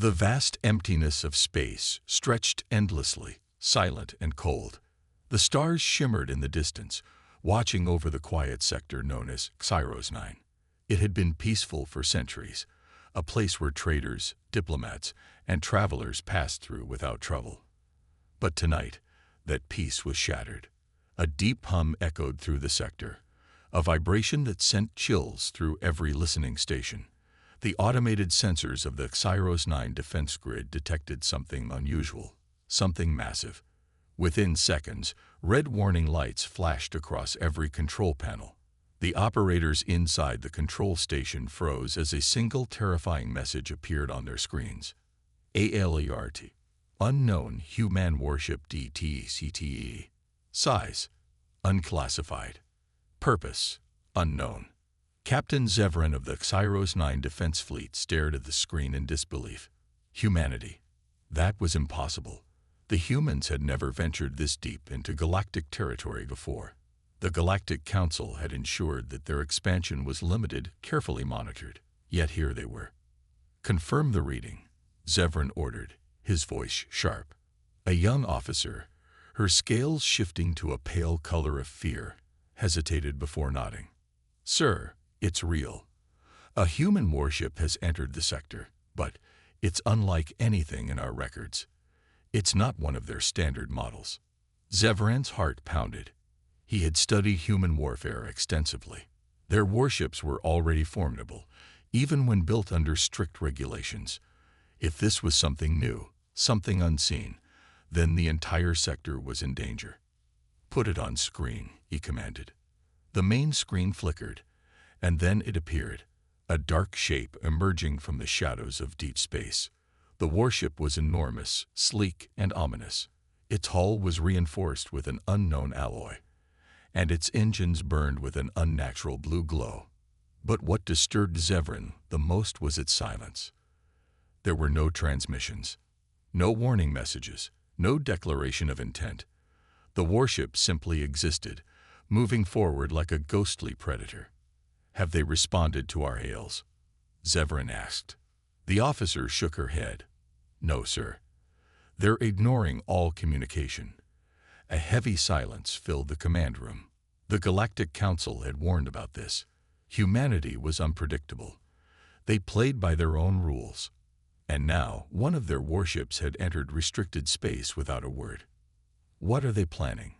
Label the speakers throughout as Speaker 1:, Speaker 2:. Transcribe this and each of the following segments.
Speaker 1: The vast emptiness of space stretched endlessly, silent and cold. The stars shimmered in the distance, watching over the quiet sector known as Xyros 9. It had been peaceful for centuries, a place where traders, diplomats, and travelers passed through without trouble. But tonight, that peace was shattered. A deep hum echoed through the sector, a vibration that sent chills through every listening station. The automated sensors of the Xyros 9 defense grid detected something unusual, something massive. Within seconds, red warning lights flashed across every control panel. The operators inside the control station froze as a single terrifying message appeared on their screens. ALERT. Unknown Human Warship DTCTE. Size: unclassified. Purpose: unknown. Captain Zevran of the Xyros 9 defense fleet stared at the screen in disbelief. Humanity. That was impossible. The humans had never ventured this deep into galactic territory before. The Galactic Council had ensured that their expansion was limited, carefully monitored. Yet here they were. Confirm the reading, Zevran ordered, his voice sharp. A young officer, her scales shifting to a pale color of fear, hesitated before nodding. Sir, it's real. A human warship has entered the sector, but it's unlike anything in our records. It's not one of their standard models. Zevran's heart pounded. He had studied human warfare extensively. Their warships were already formidable, even when built under strict regulations. If this was something new, something unseen, then the entire sector was in danger. Put it on screen, he commanded. The main screen flickered, and then it appeared, a dark shape emerging from the shadows of deep space. The warship was enormous, sleek, and ominous. Its hull was reinforced with an unknown alloy, and its engines burned with an unnatural blue glow. But what disturbed Zevran the most was its silence. There were no transmissions, no warning messages, no declaration of intent. The warship simply existed, moving forward like a ghostly predator. Have they responded to our hails? Zevran asked. The officer shook her head. No, sir. They're ignoring all communication. A heavy silence filled the command room. The Galactic Council had warned about this. Humanity was unpredictable. They played by their own rules. And now, one of their warships had entered restricted space without a word. What are they planning?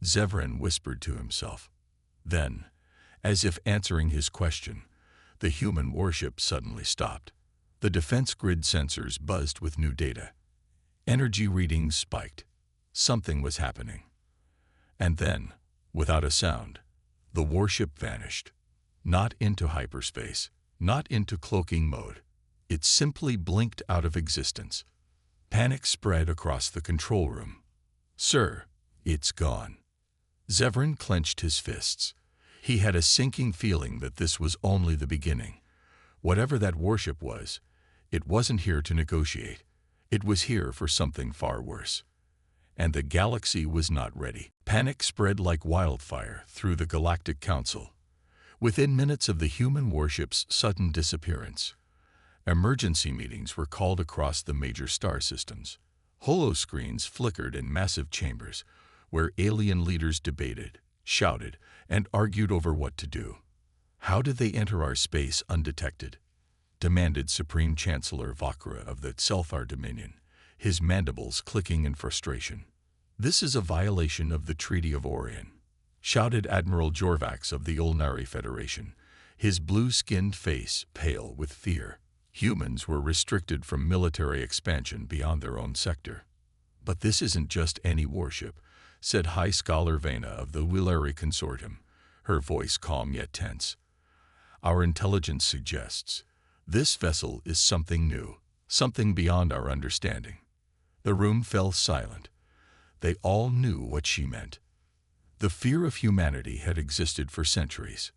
Speaker 1: Zevran whispered to himself. Then, as if answering his question, the human warship suddenly stopped. The defense grid sensors buzzed with new data. Energy readings spiked. Something was happening. And then, without a sound, the warship vanished. Not into hyperspace, not into cloaking mode. It simply blinked out of existence. Panic spread across the control room. Sir, it's gone. Zevran clenched his fists. He had a sinking feeling that this was only the beginning. Whatever that warship was, it wasn't here to negotiate. It was here for something far worse. And the galaxy was not ready. Panic spread like wildfire through the Galactic Council. Within minutes of the human warship's sudden disappearance, emergency meetings were called across the major star systems. Holoscreens flickered in massive chambers where alien leaders debated, shouted, and argued over what to do. How did they enter our space undetected? Demanded Supreme Chancellor Vakra of the Selthar Dominion, his mandibles clicking in frustration. This is a violation of the Treaty of Orion, shouted Admiral Jorvax of the Ulnari Federation, his blue-skinned face pale with fear. Humans were restricted from military expansion beyond their own sector. But this isn't just any warship, said High Scholar Vena of the Willari Consortium, her voice calm yet tense. Our intelligence suggests this vessel is something new, something beyond our understanding. The room fell silent. They all knew what she meant. The fear of humanity had existed for centuries.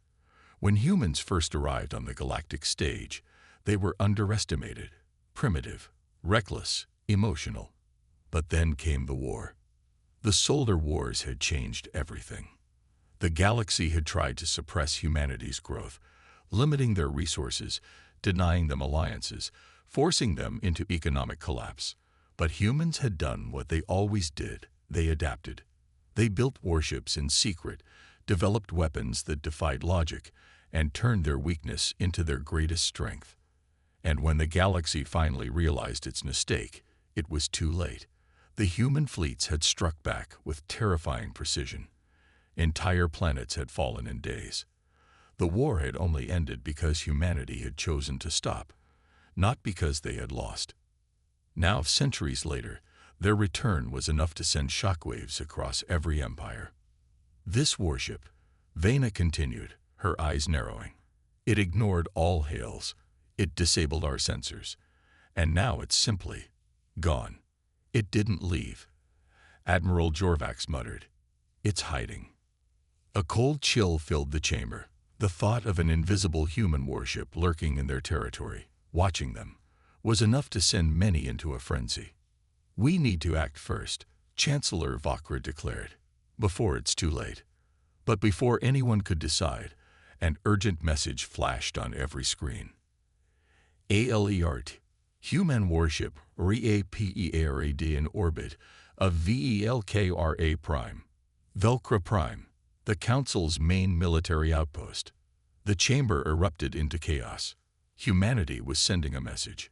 Speaker 1: When humans first arrived on the galactic stage, they were underestimated, primitive, reckless, emotional. But then came the war. The solar wars had changed everything. The galaxy had tried to suppress humanity's growth, limiting their resources, denying them alliances, forcing them into economic collapse. But humans had done what they always did. They adapted. They built warships in secret, developed weapons that defied logic, and turned their weakness into their greatest strength. And when the galaxy finally realized its mistake, it was too late. The human fleets had struck back with terrifying precision. Entire planets had fallen in days. The war had only ended because humanity had chosen to stop, not because they had lost. Now, centuries later, their return was enough to send shockwaves across every empire. This warship, Vena continued, her eyes narrowing. It ignored all hails. It disabled our sensors. And now it's simply gone. It didn't leave. Admiral Jorvax muttered. It's hiding. A cold chill filled the chamber. The thought of an invisible human warship lurking in their territory, watching them, was enough to send many into a frenzy. We need to act first, Chancellor Vakra declared, before it's too late. But before anyone could decide, an urgent message flashed on every screen. ALERT, human warship REAPERAD in orbit of VELKRA Prime, Velkra Prime, the Council's main military outpost. The chamber erupted into chaos. Humanity was sending a message,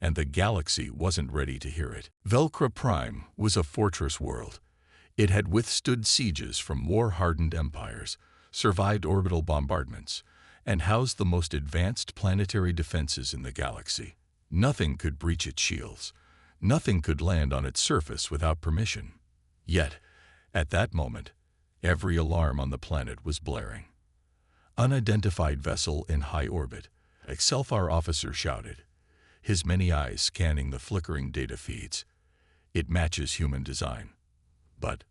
Speaker 1: and the galaxy wasn't ready to hear it. Velkra Prime was a fortress world. It had withstood sieges from war-hardened empires, survived orbital bombardments, and housed the most advanced planetary defenses in the galaxy. Nothing could breach its shields. Nothing could land on its surface without permission. Yet, at that moment, every alarm on the planet was blaring. Unidentified vessel in high orbit, Excelfar officer shouted, his many eyes scanning the flickering data feeds. It matches human design. But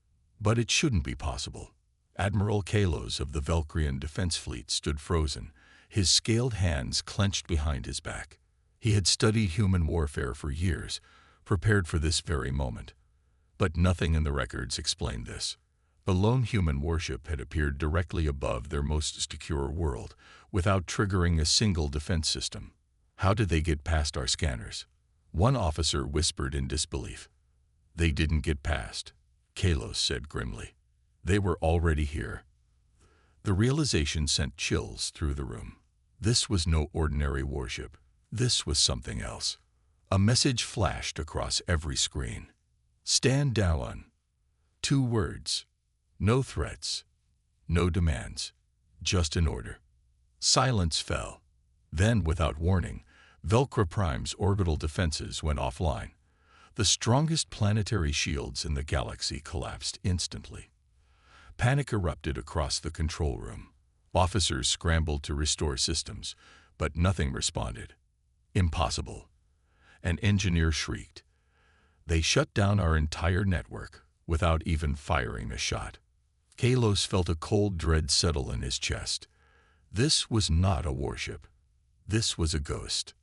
Speaker 1: it shouldn't be possible. Admiral Kalos of the Velkrian Defense Fleet stood frozen, his scaled hands clenched behind his back. He had studied human warfare for years, prepared for this very moment. But nothing in the records explained this. A lone human warship had appeared directly above their most secure world, without triggering a single defense system. How did they get past our scanners? One officer whispered in disbelief. They didn't get past, Kalos said grimly. They were already here. The realization sent chills through the room. This was no ordinary warship. This was something else. A message flashed across every screen. Stand down. 2 words. No threats. No demands. Just an order. Silence fell. Then, without warning, Velkra Prime's orbital defenses went offline. The strongest planetary shields in the galaxy collapsed instantly. Panic erupted across the control room. Officers scrambled to restore systems, but nothing responded. Impossible. An engineer shrieked. They shut down our entire network without even firing a shot. Kalos felt a cold dread settle in his chest. This was not a warship. This was a ghost.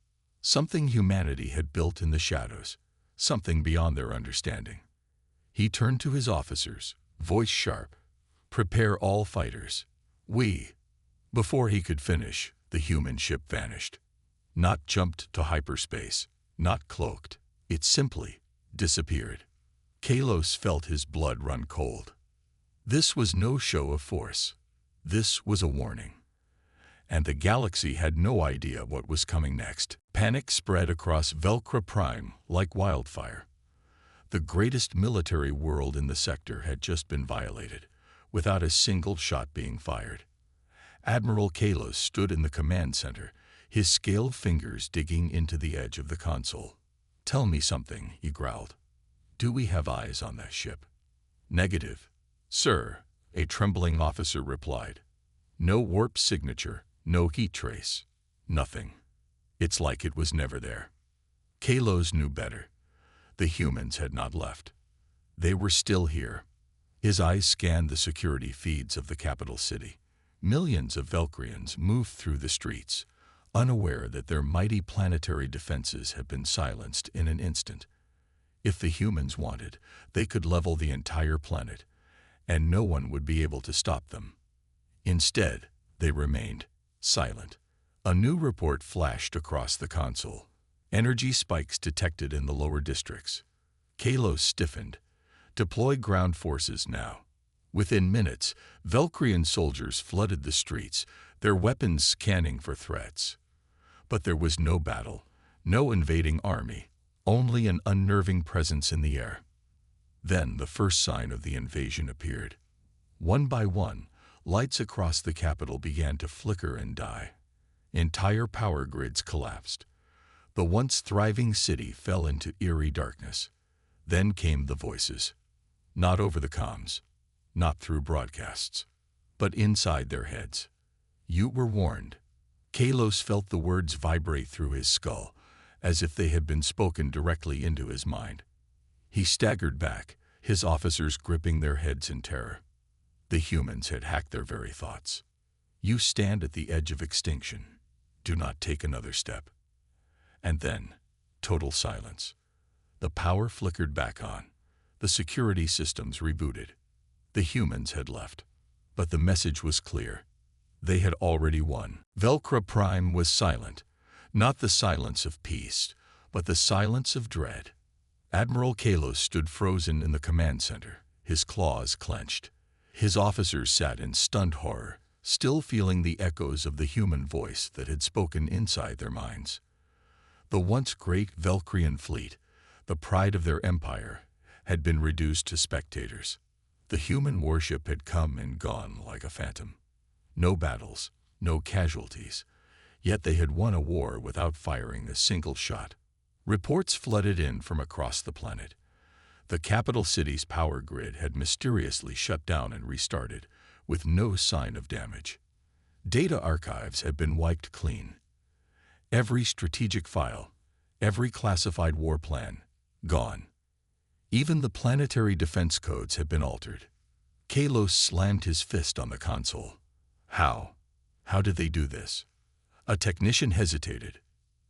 Speaker 1: Something humanity had built in the shadows, something beyond their understanding. He turned to his officers, voice sharp. Prepare all fighters. Before he could finish, the human ship vanished. Not jumped to hyperspace, not cloaked. It simply disappeared. Kalos felt his blood run cold. This was no show of force. This was a warning. And the galaxy had no idea what was coming next. Panic spread across Velkra Prime like wildfire. The greatest military world in the sector had just been violated, without a single shot being fired. Admiral Kalos stood in the command center, his scaled fingers digging into the edge of the console. Tell me something, he growled. Do we have eyes on that ship? Negative, sir, a trembling officer replied. No warp signature, no heat trace, nothing. It's like it was never there. Kalos knew better. The humans had not left. They were still here. His eyes scanned the security feeds of the capital city. Millions of Velkrians moved through the streets, unaware that their mighty planetary defenses had been silenced in an instant. If the humans wanted, they could level the entire planet, and no one would be able to stop them. Instead, they remained silent. A new report flashed across the console. Energy spikes detected in the lower districts. Kalos stiffened. Deploy ground forces now. Within minutes, Valkyrian soldiers flooded the streets, their weapons scanning for threats. But there was no battle, no invading army, only an unnerving presence in the air. Then the first sign of the invasion appeared. One by one, lights across the capital began to flicker and die. Entire power grids collapsed. The once thriving city fell into eerie darkness. Then came the voices. Not over the comms, not through broadcasts, but inside their heads. You were warned. Kalos felt the words vibrate through his skull, as if they had been spoken directly into his mind. He staggered back, his officers gripping their heads in terror. The humans had hacked their very thoughts. You stand at the edge of extinction. Do not take another step. And then, total silence. The power flickered back on. The security systems rebooted. The humans had left. But the message was clear. They had already won. Velcro Prime was silent. Not the silence of peace, but the silence of dread. Admiral Kalos stood frozen in the command center, his claws clenched. His officers sat in stunned horror, still feeling the echoes of the human voice that had spoken inside their minds. The once great Valkyrian fleet, the pride of their empire, had been reduced to spectators. The human warship had come and gone like a phantom. No battles, no casualties, yet they had won a war without firing a single shot. Reports flooded in from across the planet. The capital city's power grid had mysteriously shut down and restarted, with no sign of damage. Data archives had been wiped clean. Every strategic file, every classified war plan, gone. Even the planetary defense codes had been altered. Kalos slammed his fist on the console. How? How did they do this? A technician hesitated.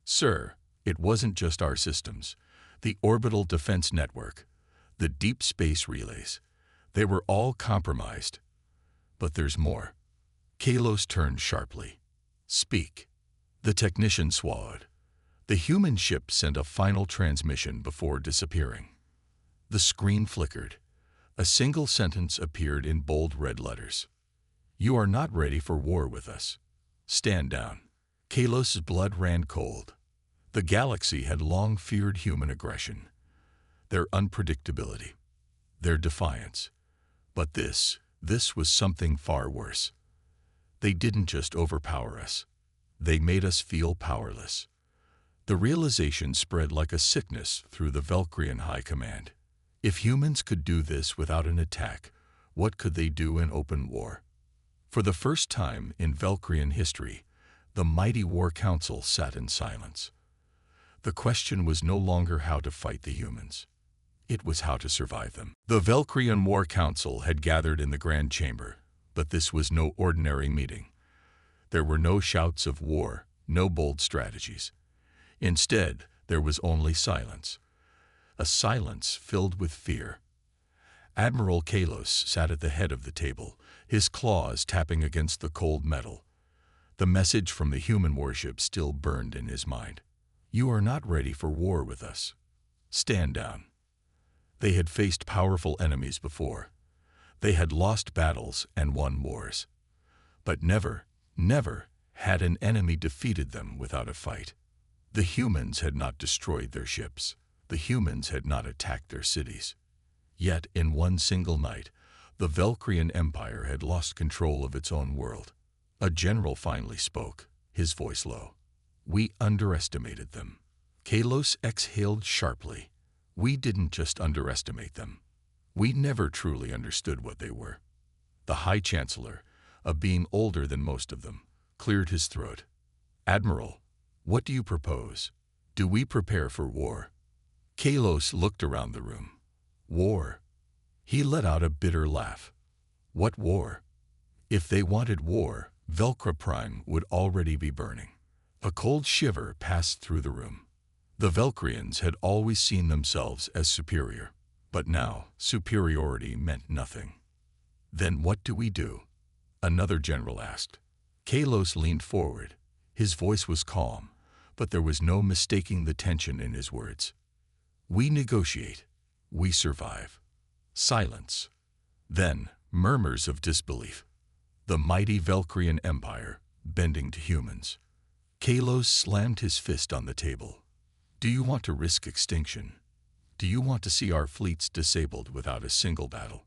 Speaker 1: Sir, it wasn't just our systems. The orbital defense network, the deep space relays, they were all compromised. But there's more. Kalos turned sharply. Speak. The technician swallowed. The human ship sent a final transmission before disappearing. The screen flickered. A single sentence appeared in bold red letters. You are not ready for war with us. Stand down. Kalos' blood ran cold. The galaxy had long feared human aggression, their unpredictability, their defiance. But this was something far worse. They didn't just overpower us. They made us feel powerless. The realization spread like a sickness through the Valkyrian High Command. If humans could do this without an attack, what could they do in open war? For the first time in Valkyrian history, the mighty War Council sat in silence. The question was no longer how to fight the humans. It was how to survive them. The Valkyrian War Council had gathered in the Grand Chamber, but this was no ordinary meeting. There were no shouts of war, no bold strategies. Instead, there was only silence. A silence filled with fear. Admiral Kalos sat at the head of the table, his claws tapping against the cold metal. The message from the human warship still burned in his mind. You are not ready for war with us. Stand down. They had faced powerful enemies before. They had lost battles and won wars. But never had an enemy defeated them without a fight. The humans had not destroyed their ships. The humans had not attacked their cities. Yet, in one single night, the Valkyrian Empire had lost control of its own world. A general finally spoke, his voice low. We underestimated them. Kalos exhaled sharply. We didn't just underestimate them. We never truly understood what they were. The High Chancellor, a being older than most of them, cleared his throat. Admiral, what do you propose? Do we prepare for war? Kalos looked around the room. War. He let out a bitter laugh. What war? If they wanted war, Velcro Prime would already be burning. A cold shiver passed through the room. The Valkyrians had always seen themselves as superior, but now superiority meant nothing. Then what do we do? Another general asked. Kalos leaned forward. His voice was calm, but there was no mistaking the tension in his words. We negotiate. We survive. Silence. Then, murmurs of disbelief. The mighty Valkyrian Empire, bending to humans. Kalos slammed his fist on the table. Do you want to risk extinction? Do you want to see our fleets disabled without a single battle?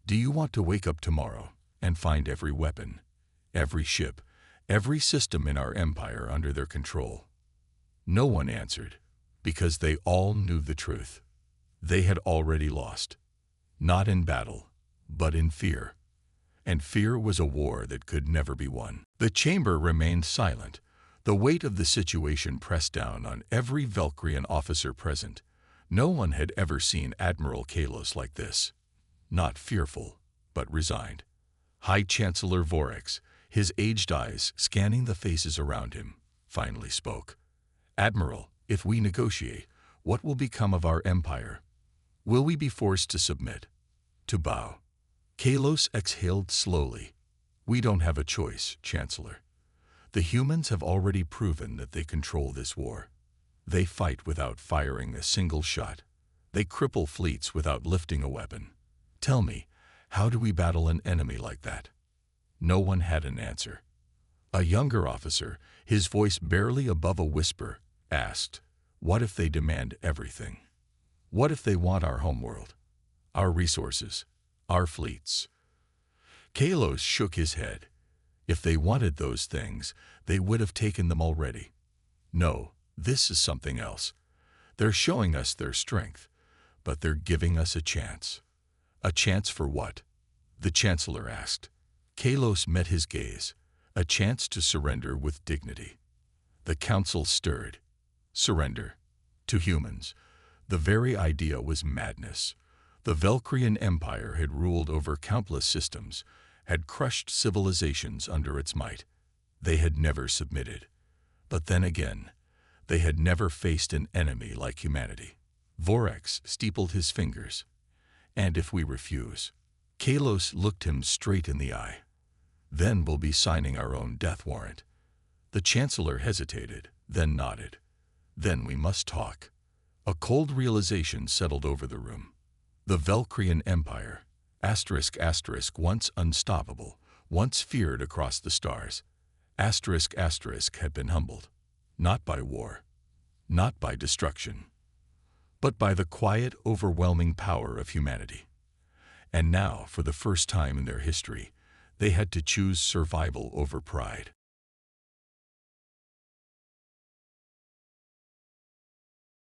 Speaker 1: Do you want to wake up tomorrow and find every weapon, every ship, every system in our empire under their control? No one answered, because they all knew the truth. They had already lost, not in battle, but in fear. And fear was a war that could never be won. The chamber remained silent. The weight of the situation pressed down on every Valkyrian officer present. No one had ever seen Admiral Kalos like this. Not fearful, but resigned. High Chancellor Vorex, his aged eyes scanning the faces around him, finally spoke. Admiral, if we negotiate, what will become of our empire? Will we be forced to submit? To bow? Kalos exhaled slowly. We don't have a choice, Chancellor. The humans have already proven that they control this war. They fight without firing a single shot. They cripple fleets without lifting a weapon. Tell me, how do we battle an enemy like that? No one had an answer. A younger officer, his voice barely above a whisper, asked, what if they demand everything? What if they want our homeworld, our resources, our fleets? Kalos shook his head. If they wanted those things, they would have taken them already. No, this is something else. They're showing us their strength, but they're giving us a chance. A chance for what? The Chancellor asked. Kalos met his gaze. A chance to surrender with dignity. The council stirred. Surrender. To humans. The very idea was madness. The Valkyrian Empire had ruled over countless systems, had crushed civilizations under its might. They had never submitted. But then again, they had never faced an enemy like humanity. Vorex steepled his fingers. And if we refuse? Kalos looked him straight in the eye. Then we'll be signing our own death warrant. The Chancellor hesitated, then nodded. Then we must talk. A cold realization settled over the room. The Valkyrian Empire, ***, once unstoppable, once feared across the stars, ***, had been humbled, not by war, not by destruction, but by the quiet, overwhelming power of humanity. And now, for the first time in their history, they had to choose survival over pride.